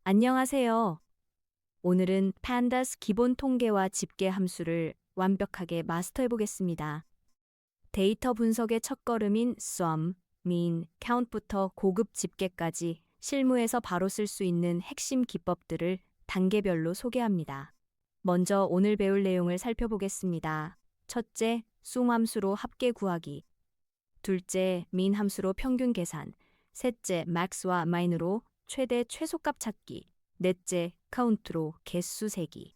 안녕하세요. 오늘은 판다스 기본 통계와 집계 함수를 완벽하게 마스터해 보겠습니다. 데이터 분석의 첫걸음인 sum, mean, count부터 고급 집계까지 실무에서 바로 쓸 수 있는 핵심 기법들을 단계별로 소개합니다. 먼저 오늘 배울 내용을 살펴보겠습니다. 첫째, sum 함수로 합계 구하기. 둘째, mean 함수로 평균 계산. 셋째, max와 mine으로 최대 최소값 찾기. 넷째, count로 개수 세기.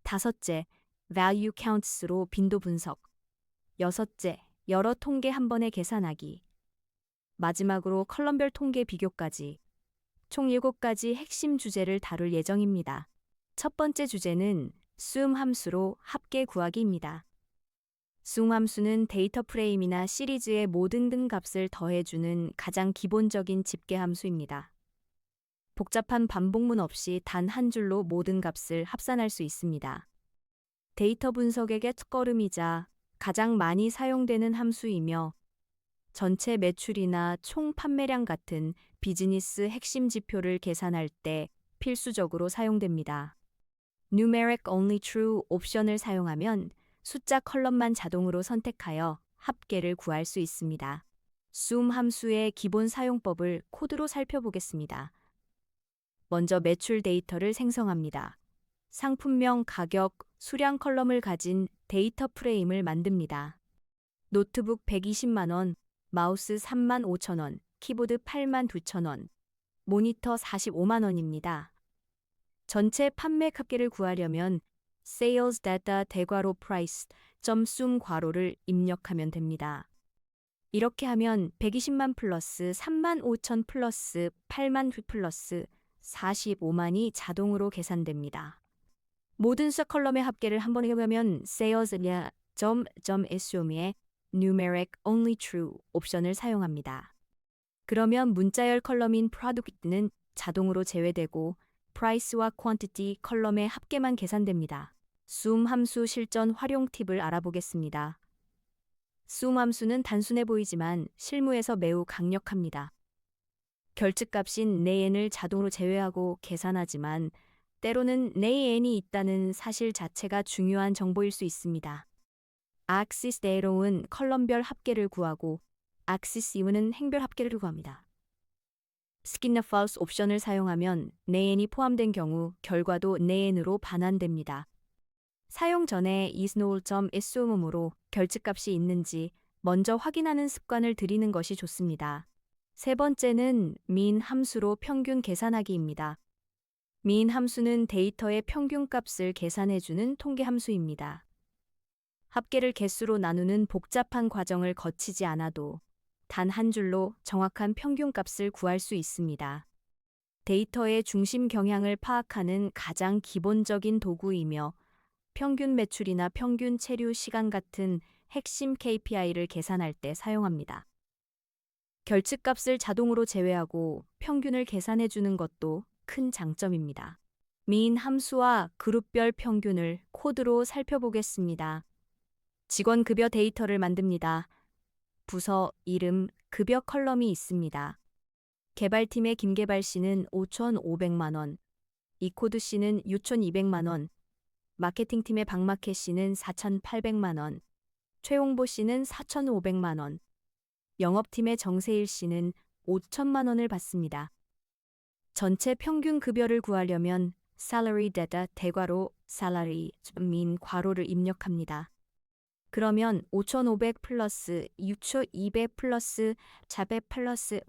다섯째, value counts로 빈도 분석. 여섯째, 여러 통계 한 번에 계산하기. 마지막으로 컬럼별 통계 비교까지. 총 7가지 핵심 주제를 다룰 예정입니다. 첫 번째 주제는 sum 함수로 합계 구하기입니다. sum 함수는 데이터 프레임이나 시리즈의 모든 등 값을 더해주는 가장 기본적인 집계 함수입니다. 복잡한 반복문 없이 단 한 줄로 모든 값을 합산할 수 있습니다. 데이터 분석의 첫걸음이자 가장 많이 사용되는 함수이며 전체 매출이나 총 판매량 같은 비즈니스 핵심 지표를 계산할 때 필수적으로 사용됩니다. Numeric Only True 옵션을 사용하면 숫자 컬럼만 자동으로 선택하여 합계를 구할 수 있습니다. sum 함수의 기본 사용법을 코드로 살펴보겠습니다. 먼저 매출 데이터를 생성합니다. 상품명, 가격, 수량 컬럼을 가진 데이터 프레임을 만듭니다. 노트북 120만 원, 마우스 3만 5천 원, 키보드 8만 2천 원, 모니터 45만 원입니다. 전체 판매 합계를 구하려면 sales data 대괄호 price sum 괄호를 입력하면 됩니다. 이렇게 하면 120만 플러스 3만 5천 플러스 8만 플러스 45만이 자동으로 계산됩니다. 모든 숫자 컬럼의 합계를 한 번에 해보면 sales.assume의 numeric only true 옵션을 사용합니다. 그러면 문자열 컬럼인 product는 자동으로 제외되고 price와 quantity 컬럼의 합계만 계산됩니다. sum 함수 실전 활용 팁을 알아보겠습니다. sum 함수는 단순해 보이지만 실무에서 매우 강력합니다. 결측값인 내 n을 자동으로 제외하고 계산하지만 때로는 내 n이 있다는 사실 자체가 중요한 정보일 수 있습니다. axis arrow은 컬럼별 합계를 구하고 axis u는 행별 합계를 구합니다. skin of false 옵션을 사용하면 내 n이 포함된 경우 결과도 내 n으로 반환됩니다. 사용 전에 isNoll.assume으로 결측값이 있는지 먼저 확인하는 습관을 들이는 것이 좋습니다. 세 번째는 mean 함수로 평균 계산하기입니다. mean 함수는 데이터의 평균값을 계산해주는 통계 함수입니다. 합계를 개수로 나누는 복잡한 과정을 거치지 않아도 단 한 줄로 정확한 평균값을 구할 수 있습니다. 데이터의 중심 경향을 파악하는 가장 기본적인 도구이며 평균 매출이나 평균 체류 시간 같은 핵심 KPI를 계산할 때 사용합니다. 결측값을 자동으로 제외하고 평균을 계산해 주는 것도 큰 장점입니다. mean 함수와 그룹별 평균을 코드로 살펴보겠습니다. 직원 급여 데이터를 만듭니다. 부서, 이름, 급여 컬럼이 있습니다. 개발팀의 김개발 씨는 5,500만 원, 이코드 씨는 6,200만 원, 마케팅팀의 박마켓 씨는 4,800만 원, 최홍보 씨는 4,500만 원, 영업팀의 정세일 씨는 5천만 원을 받습니다. 전체 평균 급여를 구하려면 salary data 대괄호 salary mean 괄호를 입력합니다. 그러면 5,500 플러스 6,200 플러스 400 플러스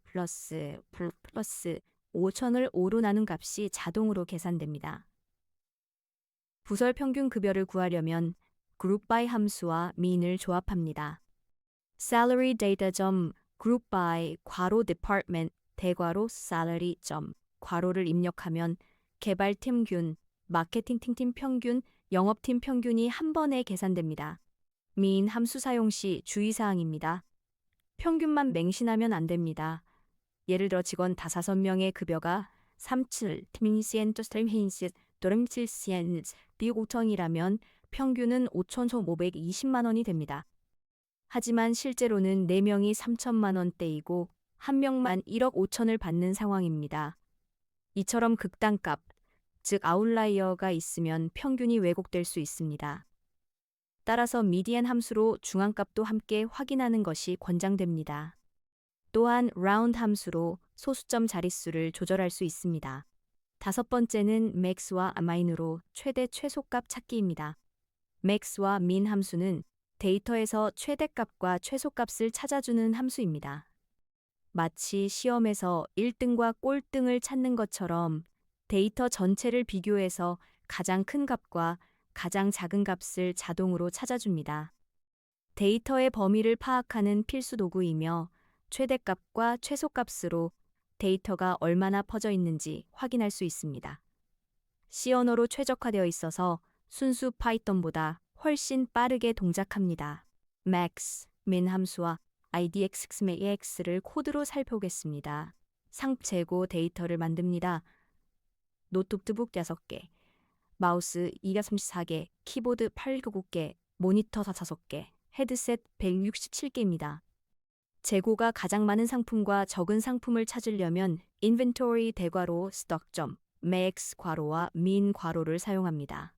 5,000을 5로 나눈 값이 자동으로 계산됩니다. 부설 평균 급여를 구하려면 group by 함수와 mean을 조합합니다. salary data group by 괄호 department 대괄호 salary 괄호를 입력하면 개발팀 균, 마케팅팀 평균, 영업팀 평균이 한 번에 계산됩니다. mean 함수 사용 시 주의사항입니다. 평균만 맹신하면 안 됩니다. 예를 들어 직원 5명의 급여가 3,700 비육 5천이라면 평균은 5,520만 원이 됩니다. 하지만 실제로는 4명이 3천만 원대이고 1명만 1억 5천을 받는 상황입니다. 이처럼 극단값, 즉 아웃라이어가 있으면 평균이 왜곡될 수 있습니다. 따라서 미디안 함수로 중앙값도 함께 확인하는 것이 권장됩니다. 또한 라운드 함수로 소수점 자릿수를 조절할 수 있습니다. 다섯 번째는 max와 min으로 최대 최소값 찾기입니다. max와 min 함수는 데이터에서 최대값과 최소값을 찾아주는 함수입니다. 마치 시험에서 1등과 꼴등을 찾는 것처럼 데이터 전체를 비교해서 가장 큰 값과 가장 작은 값을 자동으로 찾아줍니다. 데이터의 범위를 파악하는 필수 도구이며 최대값과 최소값으로 데이터가 얼마나 퍼져 있는지 확인할 수 있습니다. C 언어로 최적화되어 있어서 순수 파이썬보다 훨씬 빠르게 동작합니다. max, min 함수와 idx-max를 코드로 살펴보겠습니다. 상재고 데이터를 만듭니다. 노트북 6개, 마우스 234개, 키보드 899개, 모니터 5개, 헤드셋 167개입니다. 재고가 가장 많은 상품과 적은 상품을 찾으려면 inventory 대괄호 stock. max 괄호와 min 괄호를 사용합니다.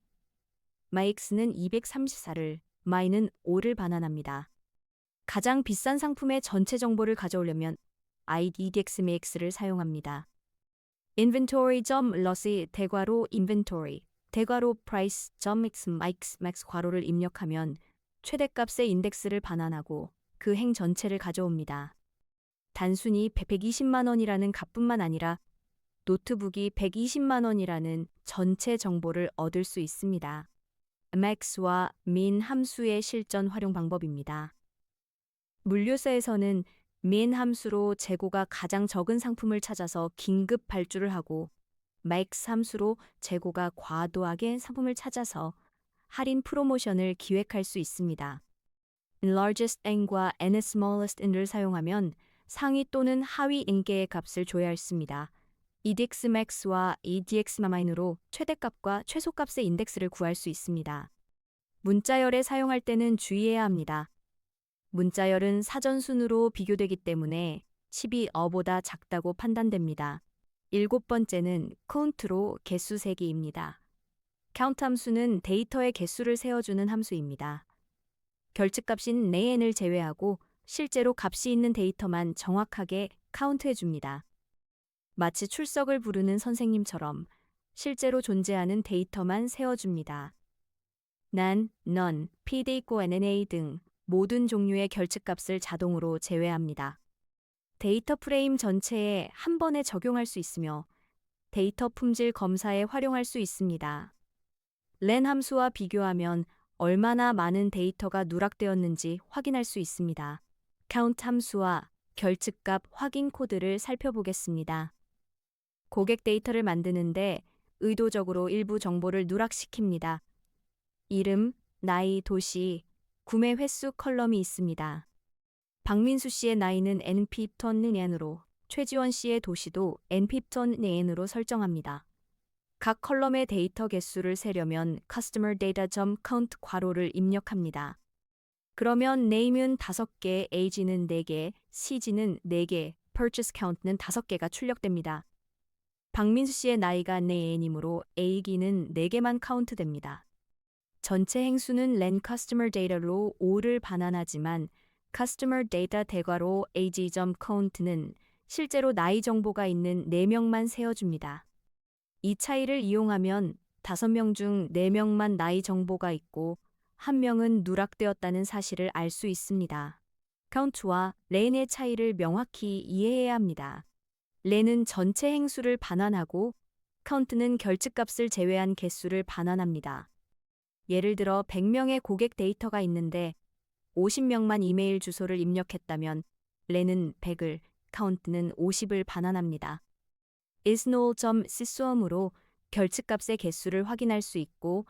max는 234를, min은 5를 반환합니다. 가장 비싼 상품의 전체 정보를 가져오려면 idx-max를 사용합니다. inventory.loss 대괄호 inventory 대괄호 price.max 괄호를 입력하면 최대값의 인덱스를 반환하고 그 행 전체를 가져옵니다. 단순히 120만 원이라는 값뿐만 아니라 노트북이 120만 원이라는 전체 정보를 얻을 수 있습니다. max와 min 함수의 실전 활용 방법입니다. 물류사에서는 min 함수로 재고가 가장 적은 상품을 찾아서 긴급 발주를 하고 max 함수로 재고가 과도하게 상품을 찾아서 할인 프로모션을 기획할 수 있습니다. largest n과 n smallest n을 사용하면 상위 또는 하위 n개의 값을 줘야 했습니다. edx-max와 edx-min으로 최대값과 최소값의 인덱스를 구할 수 있습니다. 문자열에 사용할 때는 주의해야 합니다. 문자열은 사전순으로 비교되기 때문에 12어보다 작다고 판단됩니다. 일곱 번째는 count로 개수 세기입니다. count 함수는 데이터의 개수를 세어주는 함수입니다. 결측값인 n을 제외하고 실제로 값이 있는 데이터만 정확하게 카운트해줍니다. 마치 출석을 부르는 선생님처럼 실제로 존재하는 데이터만 세어줍니다. 난, none, pd=nna 등 모든 종류의 결측값을 자동으로 제외합니다. 데이터 프레임 전체에 한 번에 적용할 수 있으며 데이터 품질 검사에 활용할 수 있습니다. len 함수와 비교하면 얼마나 많은 데이터가 누락되었는지 확인할 수 있습니다. count 함수와 결측값 확인 코드를 살펴보겠습니다. 고객 데이터를 만드는데 의도적으로 일부 정보를 누락시킵니다. 이름, 나이, 도시, 구매 횟수 컬럼이 있습니다. 박민수 씨의 나이는 nptonN으로, 최지원 씨의 도시도 nptonN으로 설정합니다. 각 컬럼의 데이터 개수를 세려면 customer data.count 괄호를 입력합니다. 그러면 name은 5개, age는 4개, cg는 4개, purchase count는 5개가 출력됩니다. 박민수 씨의 나이가 name이므로 a기는 4개만 카운트됩니다. 전체 행수는 len customer data로 5를 반환하지만 customer data 대괄호 ag.count는 실제로 나이 정보가 있는 4명만 세어줍니다. 이 차이를 이용하면 5명 중 4명만 나이 정보가 있고 1명은 누락되었다는 사실을 알 수 있습니다. count와 len의 차이를 명확히 이해해야 합니다. len은 전체 행수를 반환하고 count는 결측값을 제외한 개수를 반환합니다. 예를 들어 100명의 고객 데이터가 있는데 50명만 이메일 주소를 입력했다면 len은 100을, count는 50을 반환합니다. isNull.sysom으로 결측값의 개수를 확인할 수 있고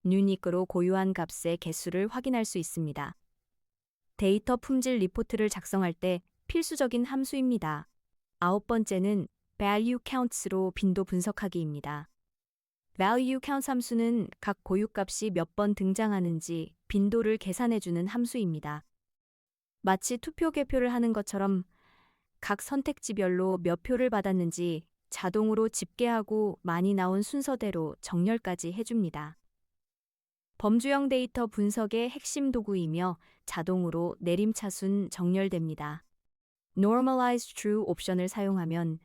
unique로 고유한 값의 개수를 확인할 수 있습니다. 데이터 품질 리포트를 작성할 때 필수적인 함수입니다. 아홉 번째는 value counts로 빈도 분석하기입니다. value count 함수는 각 고유값이 몇 번 등장하는지 빈도를 계산해주는 함수입니다. 마치 투표 개표를 하는 것처럼 각 선택지별로 몇 표를 받았는지 자동으로 집계하고 많이 나온 순서대로 정렬까지 해줍니다. 범주형 데이터 분석의 핵심 도구이며 자동으로 내림차순 정렬됩니다. Normalize True 옵션을 사용하면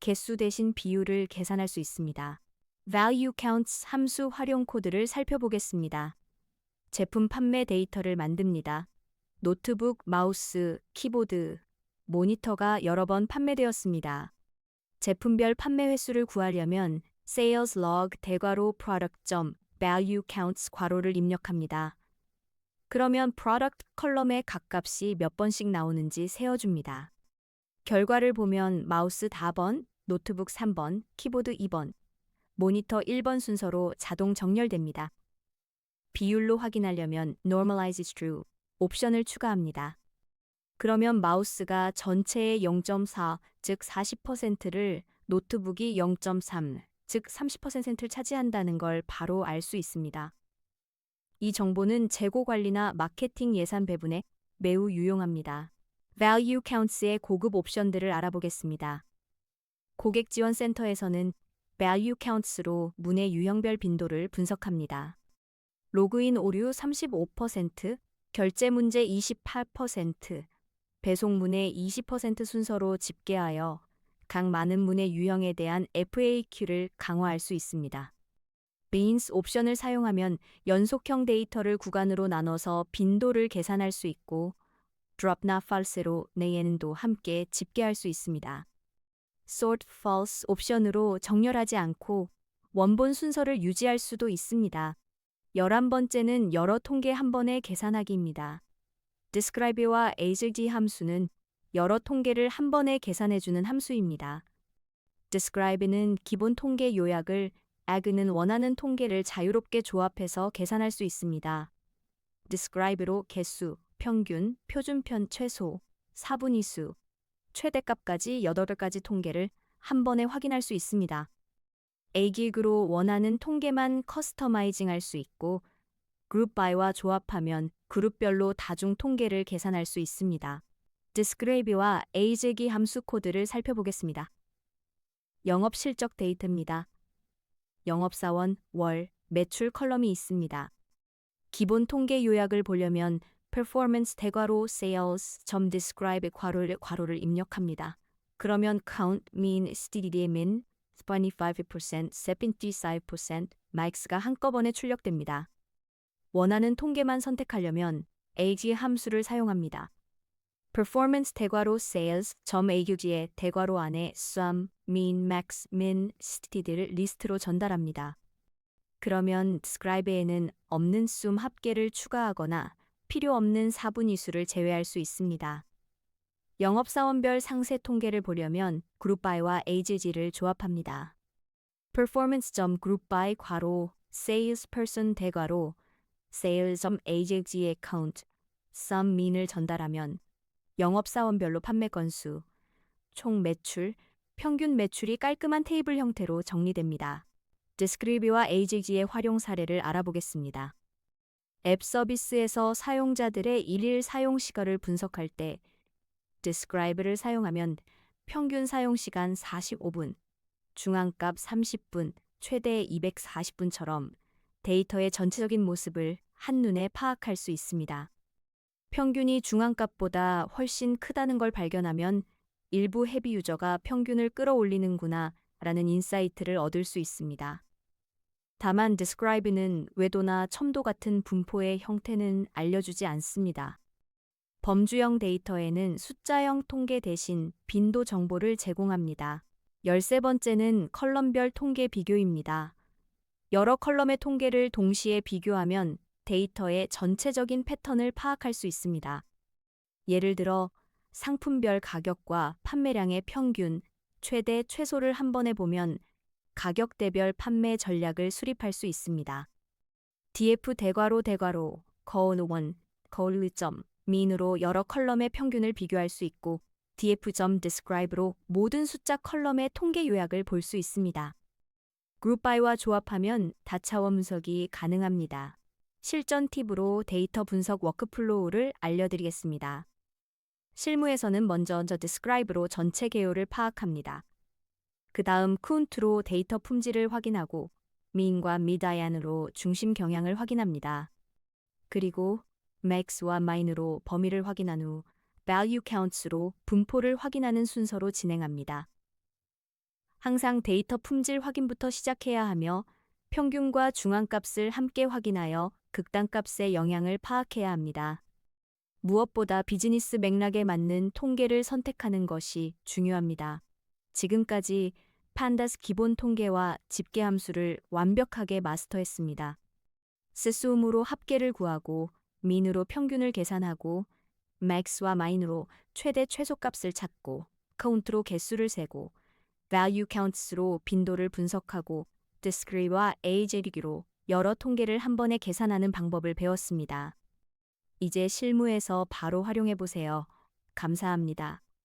개수 대신 비율을 계산할 수 있습니다. Value Counts 함수 활용 코드를 살펴보겠습니다. 제품 판매 데이터를 만듭니다. 노트북, 마우스, 키보드, 모니터가 여러 번 판매되었습니다. 제품별 판매 횟수를 구하려면 Sales Log 대괄호 Product Value Counts 괄호를 입력합니다. 그러면 Product 컬럼의 값이 몇 번씩 나오는지 세어줍니다. 결과를 보면 마우스 4번, 노트북 3번, 키보드 2번, 모니터 1번 순서로 자동 정렬됩니다. 비율로 확인하려면 Normalize True 옵션을 추가합니다. 그러면 마우스가 전체의 0.4, 즉 40%를 노트북이 0.3, 즉 30%를 차지한다는 걸 바로 알 수 있습니다. 이 정보는 재고 관리나 마케팅 예산 배분에 매우 유용합니다. Value Counts의 고급 옵션들을 알아보겠습니다. 고객 지원 센터에서는 Value Counts로 문의 유형별 빈도를 분석합니다. 로그인 오류 35%, 결제 문제 28%, 배송 문의 20% 순서로 집계하여 각 많은 문의 유형에 대한 FAQ를 강화할 수 있습니다. Beans 옵션을 사용하면 연속형 데이터를 구간으로 나눠서 빈도를 계산할 수 있고 Drop나 False로 내에는도 함께 집계할 수 있습니다. Sort False 옵션으로 정렬하지 않고 원본 순서를 유지할 수도 있습니다. 11번째는 여러 통계 한 번에 계산하기입니다. Describe와 ASLG 함수는 여러 통계를 한 번에 계산해주는 함수입니다. Describe는 기본 통계 요약을, AG는 원하는 통계를 자유롭게 조합해서 계산할 수 있습니다. Describe로 개수, 평균, 표준편, 최소, 사분위수, 최대값까지 8가지 통계를 한 번에 확인할 수 있습니다. AGIG로 원하는 통계만 커스터마이징할 수 있고 그룹 바이와 조합하면 그룹별로 다중 통계를 계산할 수 있습니다. Describe와 ASLG 함수 코드를 살펴보겠습니다. 영업 실적 데이터입니다. 영업사원, 월, 매출 컬럼이 있습니다. 기본 통계 요약을 보려면 performance 대괄호 sales.describe 괄호를 입력합니다. 그러면 count, mean, std, min, 25%, 75%, max가 한꺼번에 출력됩니다. 원하는 통계만 선택하려면 AG 함수를 사용합니다. performance 대괄호 sales.agg의 대괄호 안에 sum, mean, max, min, std를 리스트로 전달합니다. 그러면 describe에는 없는 sum 합계를 추가하거나 필요 없는 사분위수를 제외할 수 있습니다. 영업사원별 상세 통계를 보려면 groupby와 AGG를 조합합니다. performance.groupby 괄호 salesperson 대괄호 sales.agg의 count, sum, mean을 전달하면 영업사원별로 판매 건수, 총 매출, 평균 매출이 깔끔한 테이블 형태로 정리됩니다. Describe와 AGG의 활용 사례를 알아보겠습니다. 앱 서비스에서 사용자들의 일일 사용 시간을 분석할 때 Describe를 사용하면 평균 사용 시간 45분, 중앙값 30분, 최대 240분처럼 데이터의 전체적인 모습을 한눈에 파악할 수 있습니다. 평균이 중앙값보다 훨씬 크다는 걸 발견하면 일부 헤비 유저가 평균을 끌어올리는구나 라는 인사이트를 얻을 수 있습니다. 다만 Describe는 외도나 첨도 같은 분포의 형태는 알려주지 않습니다. 범주형 데이터에는 숫자형 통계 대신 빈도 정보를 제공합니다. 13번째는 컬럼별 통계 비교입니다. 여러 컬럼의 통계를 동시에 비교하면 데이터의 전체적인 패턴을 파악할 수 있습니다. 예를 들어 상품별 가격과 판매량의 평균, 최대, 최소를 한 번에 보면 가격대별 판매 전략을 수립할 수 있습니다. df 대괄호 거울1, 거울2점, mean으로 여러 컬럼의 평균을 비교할 수 있고 df.describe로 모든 숫자 컬럼의 통계 요약을 볼 수 있습니다. groupby와 조합하면 다차원 분석이 가능합니다. 실전 팁으로 데이터 분석 워크플로우를 알려드리겠습니다. 실무에서는 먼저 describe로 전체 개요를 파악합니다. 그 다음 count로 데이터 품질을 확인하고 mean과 median으로 중심 경향을 확인합니다. 그리고 max와 mine으로 범위를 확인한 후 value counts로 분포를 확인하는 순서로 진행합니다. 항상 데이터 품질 확인부터 시작해야 하며 평균과 중앙값을 함께 확인하여 극단값의 영향을 파악해야 합니다. 무엇보다 비즈니스 맥락에 맞는 통계를 선택하는 것이 중요합니다. 지금까지 판다스 기본 통계와 집계 함수를 완벽하게 마스터했습니다. 세수음으로 합계를 구하고 민으로 평균을 계산하고 max와 mine으로 최대 최소값을 찾고 count로 개수를 세고 value counts로 빈도를 분석하고 discrete와 AJ로 여러 통계를 한 번에 계산하는 방법을 배웠습니다. 이제 실무에서 바로 활용해 보세요. 감사합니다.